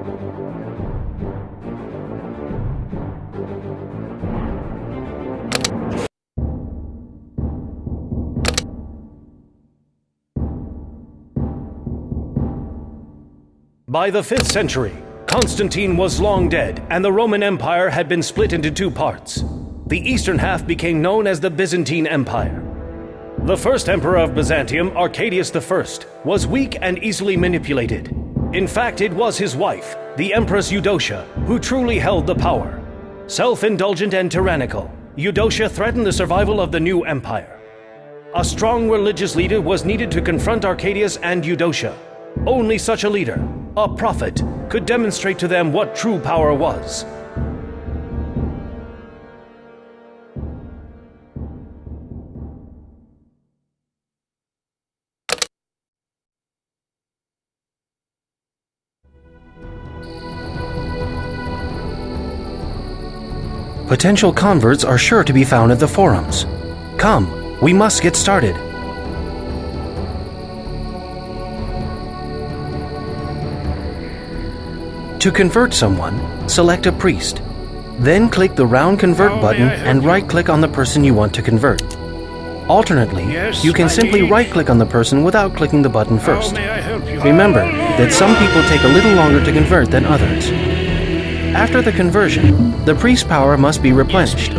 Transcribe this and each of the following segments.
By the 5th century, Constantine was long dead, and the Roman Empire had been split into two parts. The eastern half became known as the Byzantine Empire. The first emperor of Byzantium, Arcadius I, was weak and easily manipulated. In fact, it was his wife, the Empress Eudocia, who truly held the power. Self-indulgent and tyrannical, Eudocia threatened the survival of the new empire. A strong religious leader was needed to confront Arcadius and Eudocia. Only such a leader, a prophet, could demonstrate to them what true power was. Potential converts are sure to be found at the forums. Come, we must get started. To convert someone, select a priest. Then click the round convert button and right-click on the person you want to convert. Alternately, you can simply right-click on the person without clicking the button first. Remember that some people take a little longer to convert than others. After the conversion, the priest's power must be replenished.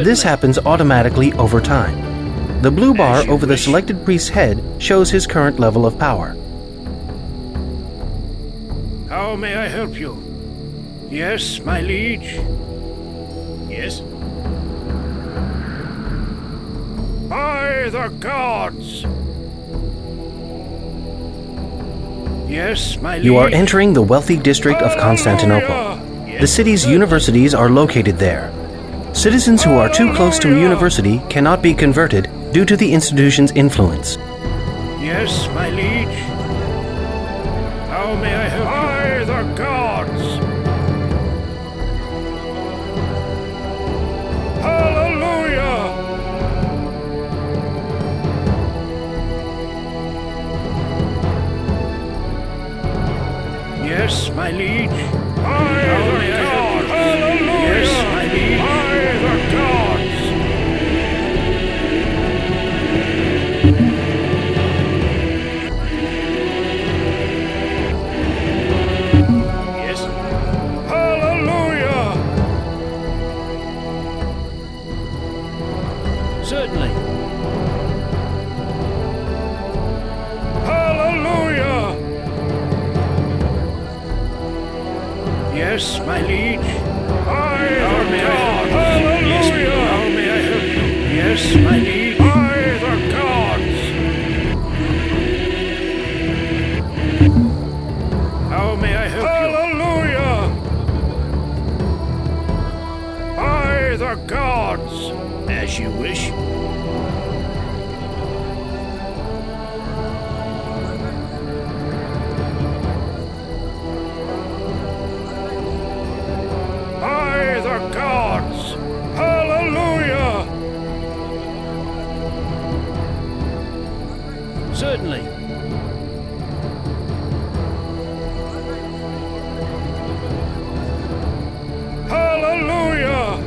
This happens automatically over time. The blue bar over the selected priest's head shows his current level of power. How may I help you? Yes, my liege? Yes? By the gods! Yes, my liege? You are entering the wealthy district of Constantinople. The city's universities are located there. Citizens who are too close to a university cannot be converted due to the institution's influence. Yes, my liege? How may I help you? By the gods! Hallelujah! Yes, my liege? By the gods! Hallelujah! Yes, my liege? By the gods! Yes? Hallelujah! Certainly. Hallelujah! Yes, my liege. By the gods! Hallelujah! How may I help you? Yes, my liege. By the gods! How may I help you? Hallelujah! By the gods! As you wish. By the gods! Hallelujah! Certainly. Hallelujah!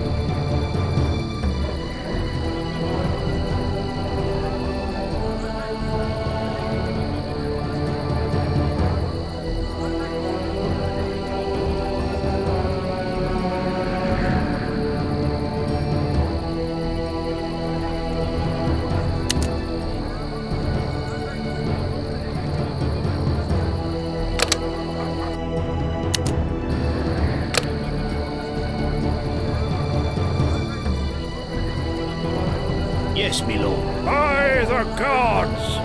Yes, my lord. By the gods!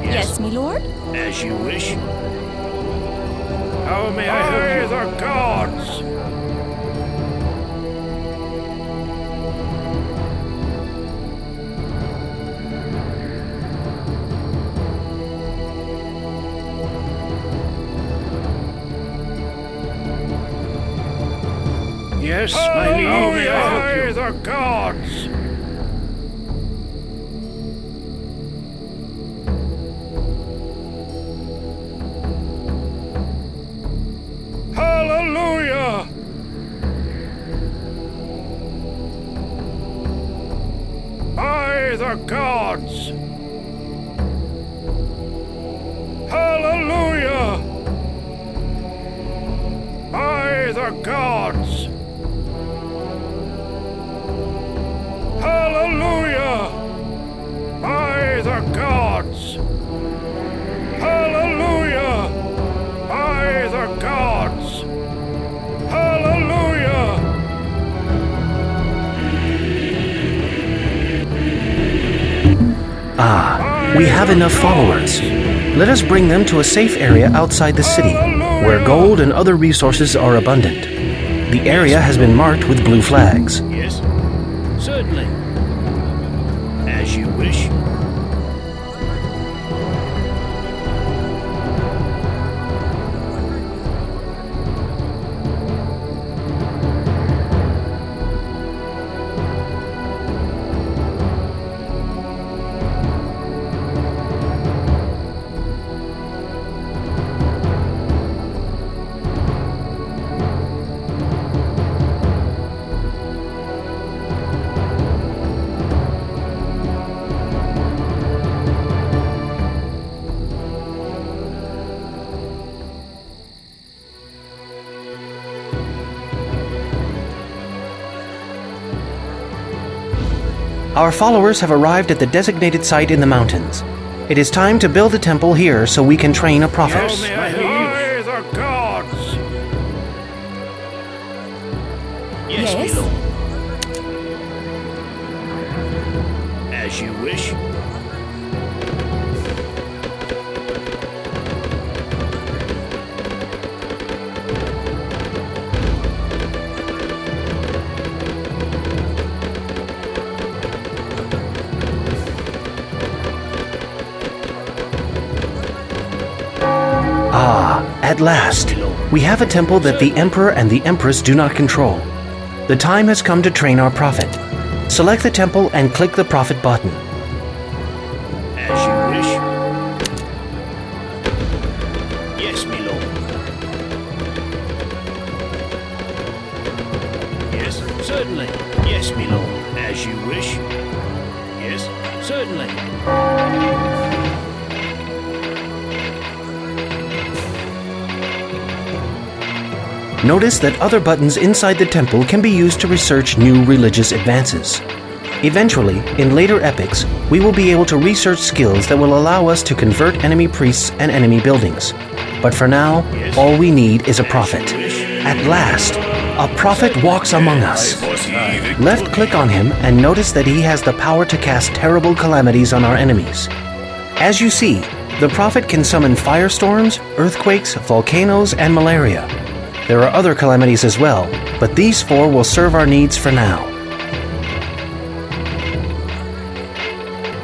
Yes, my lord? As you wish. How may I help you? By the gods! Yes, my liege. How may I help you? By the gods! the gods! Hallelujah! By the gods! Hallelujah! By the gods! Hallelujah! By the gods! Hallelujah! We have enough followers. Let us bring them to a safe area outside the city, where gold and other resources are abundant. The area has been marked with blue flags. Yes, certainly. As you wish. Our followers have arrived at the designated site in the mountains. It is time to build a temple here so we can train a prophet. By the gods! Yes, Yes? my lord. As you wish. At last, we have a temple that the Emperor and the Empress do not control. The time has come to train our prophet. Select the temple and click the prophet button. As you wish. Yes, my lord. Yes, certainly. Yes, my lord. As you wish. Yes, certainly. Notice that other buttons inside the temple can be used to research new religious advances. Eventually, in later epics, we will be able to research skills that will allow us to convert enemy priests and enemy buildings. But for now, all we need is a prophet. At last, a prophet walks among us. Left-click on him and notice that he has the power to cast terrible calamities on our enemies. As you see, the prophet can summon firestorms, earthquakes, volcanoes, and malaria. There are other calamities as well, but these four will serve our needs for now.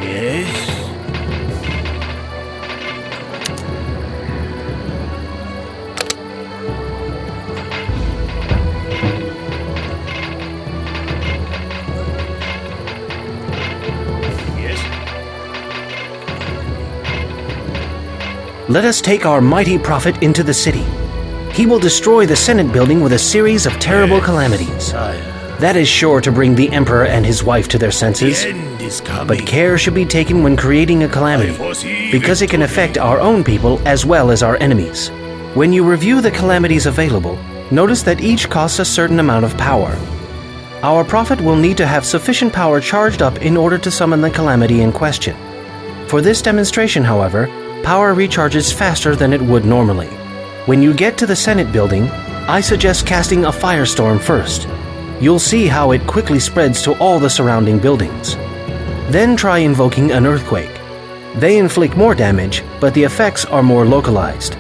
Yes. Yes. Let us take our mighty prophet into the city. He will destroy the Senate building with a series of terrible calamities. That is sure to bring the Emperor and his wife to their senses. But care should be taken when creating a calamity, because it can affect our own people as well as our enemies. When you review the calamities available, notice that each costs a certain amount of power. Our prophet will need to have sufficient power charged up in order to summon the calamity in question. For this demonstration, however, power recharges faster than it would normally. When you get to the Senate building, I suggest casting a firestorm first. You'll see how it quickly spreads to all the surrounding buildings. Then try invoking an earthquake. They inflict more damage, but the effects are more localized.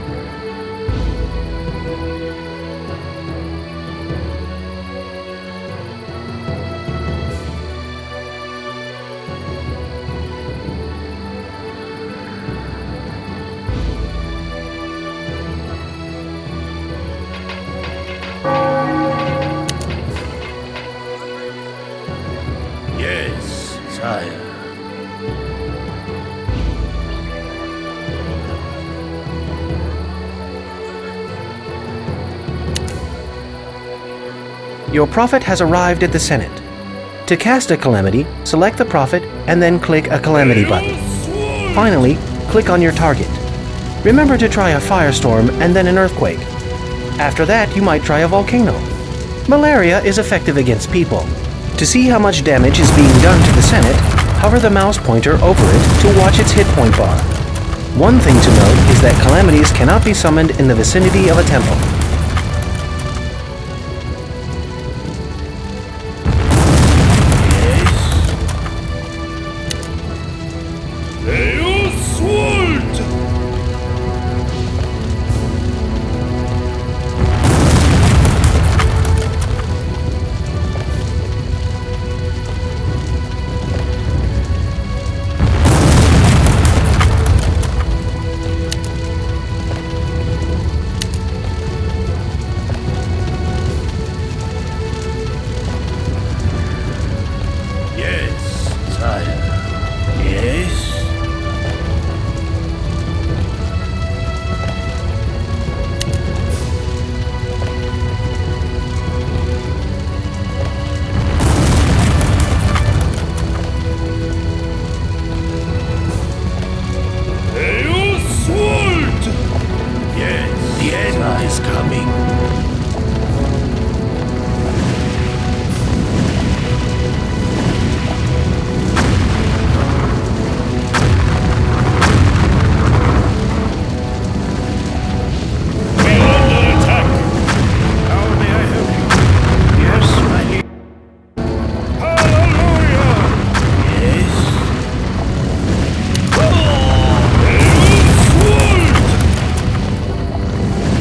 Yes, sire. Your prophet has arrived at the Senate. To cast a calamity, select the prophet and then click a calamity button. Finally, click on your target. Remember to try a firestorm and then an earthquake. After that, you might try a volcano. Malaria is effective against people. To see how much damage is being done to the Senate, hover the mouse pointer over it to watch its hit point bar. One thing to note is that calamities cannot be summoned in the vicinity of a temple.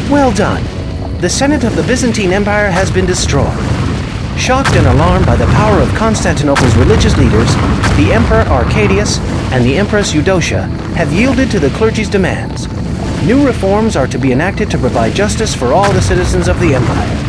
Well done. The Senate of the Byzantine Empire has been destroyed. Shocked and alarmed by the power of Constantinople's religious leaders, the Emperor Arcadius and the Empress Eudocia have yielded to the clergy's demands. New reforms are to be enacted to provide justice for all the citizens of the empire.